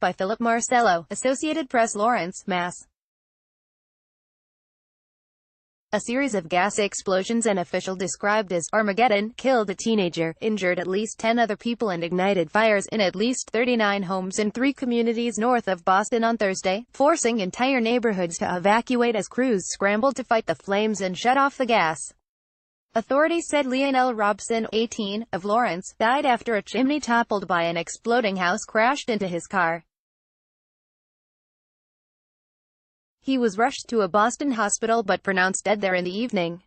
By Philip Marcello, Associated Press. Lawrence, Mass. A series of gas explosions, an official described as Armageddon, killed a teenager, injured at least 10 other people and ignited fires in at least 39 homes in 3 communities north of Boston on Thursday, forcing entire neighborhoods to evacuate as crews scrambled to fight the flames and shut off the gas. Authorities said Lionel Robson, 18, of Lawrence, died after a chimney toppled by an exploding house crashed into his car. He was rushed to a Boston hospital but pronounced dead there in the evening.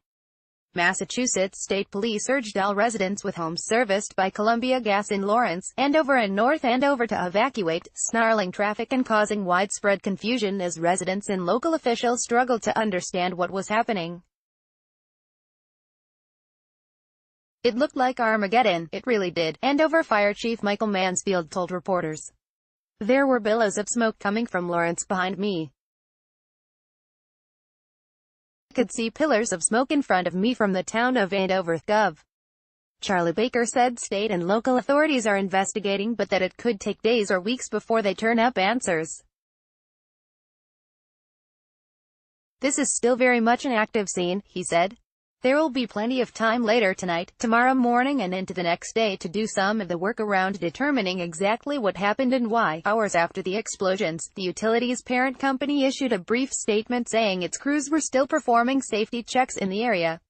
Massachusetts State Police urged all residents with homes serviced by Columbia Gas in Lawrence, Andover and North Andover to evacuate, snarling traffic and causing widespread confusion as residents and local officials struggled to understand what was happening. "It looked like Armageddon, it really did," Andover Fire Chief Michael Mansfield told reporters. "There were billows of smoke coming from Lawrence behind me. I could see pillars of smoke in front of me from the town of Andover." Gov. Charlie Baker said state and local authorities are investigating but that it could take days or weeks before they turn up answers. "This is still very much an active scene," he said. "There will be plenty of time later tonight, tomorrow morning and into the next day to do some of the work around determining exactly what happened and why." Hours after the explosions, the utility's parent company issued a brief statement saying its crews were still performing safety checks in the area.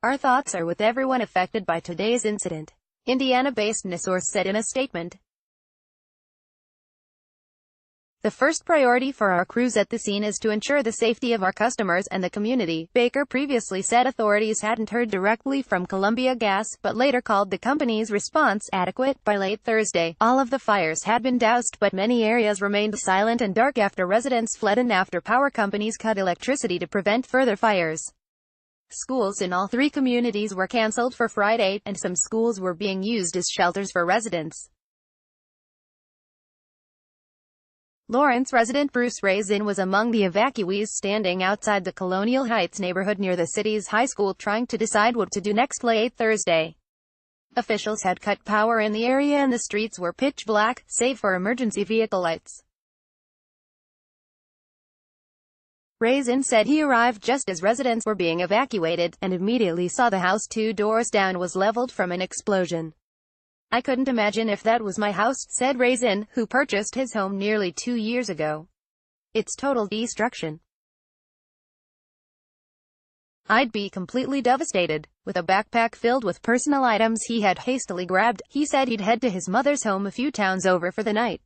"Our thoughts are with everyone affected by today's incident," Indiana-based NiSource said in a statement. "The first priority for our crews at the scene is to ensure the safety of our customers and the community," Baker previously said. Authorities hadn't heard directly from Columbia Gas, but later called the company's response adequate. By late Thursday, all of the fires had been doused, but many areas remained silent and dark after residents fled and after power companies cut electricity to prevent further fires. Schools in all 3 communities were canceled for Friday, and some schools were being used as shelters for residents. Lawrence resident Bruce Raisin was among the evacuees standing outside the Colonial Heights neighborhood near the city's high school trying to decide what to do next. Late Thursday, officials had cut power in the area and the streets were pitch black, save for emergency vehicle lights. Raisin said he arrived just as residents were being evacuated, and immediately saw the house 2 doors down was leveled from an explosion. "I couldn't imagine if that was my house," said Raisin, who purchased his home nearly 2 years ago. "It's total destruction. I'd be completely devastated." With a backpack filled with personal items he had hastily grabbed, he said he'd head to his mother's home a few towns over for the night.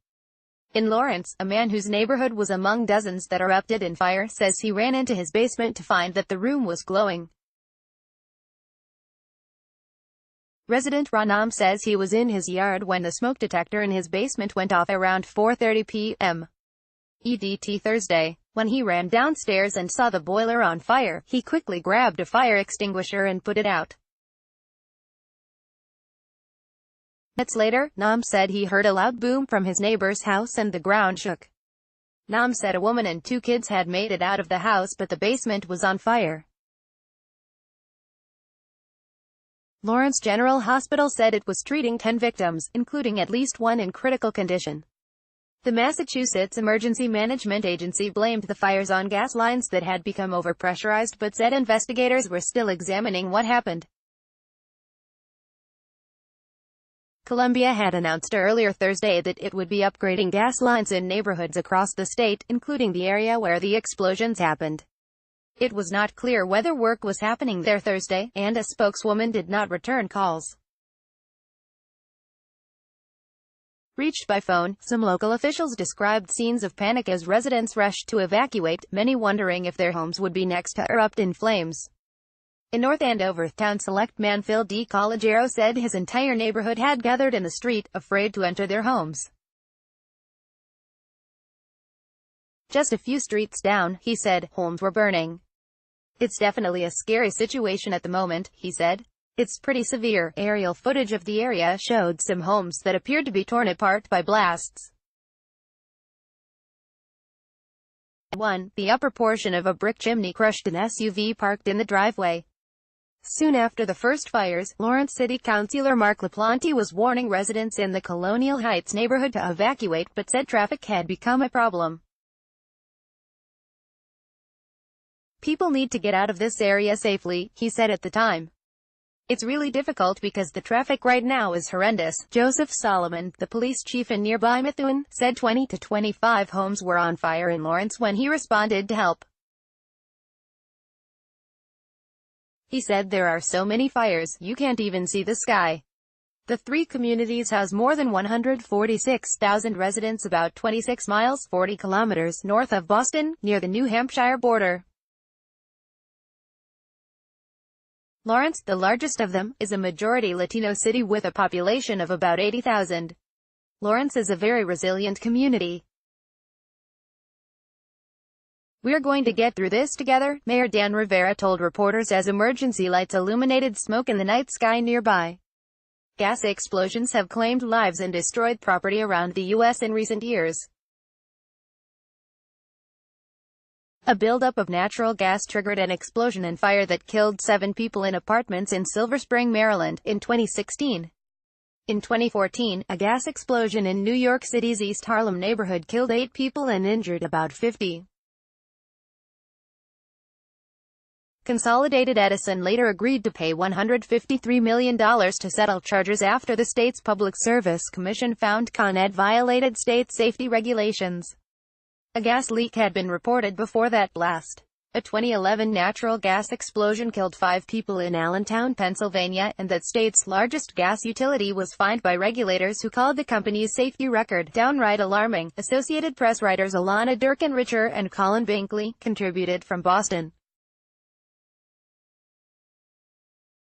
In Lawrence, a man whose neighborhood was among dozens that erupted in fire says he ran into his basement to find that the room was glowing. Resident Ranam says he was in his yard when the smoke detector in his basement went off around 4:30 p.m. EDT Thursday. When he ran downstairs and saw the boiler on fire, he quickly grabbed a fire extinguisher and put it out. Minutes later, Nam said he heard a loud boom from his neighbor's house and the ground shook. Nam said a woman and 2 kids had made it out of the house but the basement was on fire. Lawrence General Hospital said it was treating 10 victims, including at least 1 in critical condition. The Massachusetts Emergency Management Agency blamed the fires on gas lines that had become overpressurized but said investigators were still examining what happened. Columbia had announced earlier Thursday that it would be upgrading gas lines in neighborhoods across the state, including the area where the explosions happened. It was not clear whether work was happening there Thursday, and a spokeswoman did not return calls. Reached by phone, some local officials described scenes of panic as residents rushed to evacuate, many wondering if their homes would be next to erupt in flames. In North Andover, Town Select man Phil D. Collegero said his entire neighborhood had gathered in the street, afraid to enter their homes. "Just a few streets down," he said, homes were burning. "It's definitely a scary situation at the moment," he said. "It's pretty severe." Aerial footage of the area showed some homes that appeared to be torn apart by blasts. The upper portion of a brick chimney crushed an SUV parked in the driveway. Soon after the first fires, Lawrence City Councilor Mark LaPlante was warning residents in the Colonial Heights neighborhood to evacuate, but said traffic had become a problem. "People need to get out of this area safely," he said at the time. "It's really difficult because the traffic right now is horrendous." Joseph Solomon, the police chief in nearby Methuen, said 20 to 25 homes were on fire in Lawrence when he responded to help. He said, "There are so many fires, you can't even see the sky." The three communities house more than 146,000 residents about 26 miles 40 kilometers north of Boston, near the New Hampshire border. Lawrence, the largest of them, is a majority Latino city with a population of about 80,000. Lawrence is a very resilient community. "We're going to get through this together," Mayor Dan Rivera told reporters as emergency lights illuminated smoke in the night sky nearby. Gas explosions have claimed lives and destroyed property around the U.S. in recent years. A buildup of natural gas triggered an explosion and fire that killed 7 people in apartments in Silver Spring, Maryland, in 2016. In 2014, a gas explosion in New York City's East Harlem neighborhood killed 8 people and injured about 50. Consolidated Edison later agreed to pay $153 million to settle charges after the state's Public Service Commission found Con Ed violated state safety regulations. A gas leak had been reported before that blast. A 2011 natural gas explosion killed 5 people in Allentown, Pennsylvania, and that state's largest gas utility was fined by regulators who called the company's safety record downright alarming. Associated Press writers Alana Durkin-Richer and Colin Binkley contributed from Boston.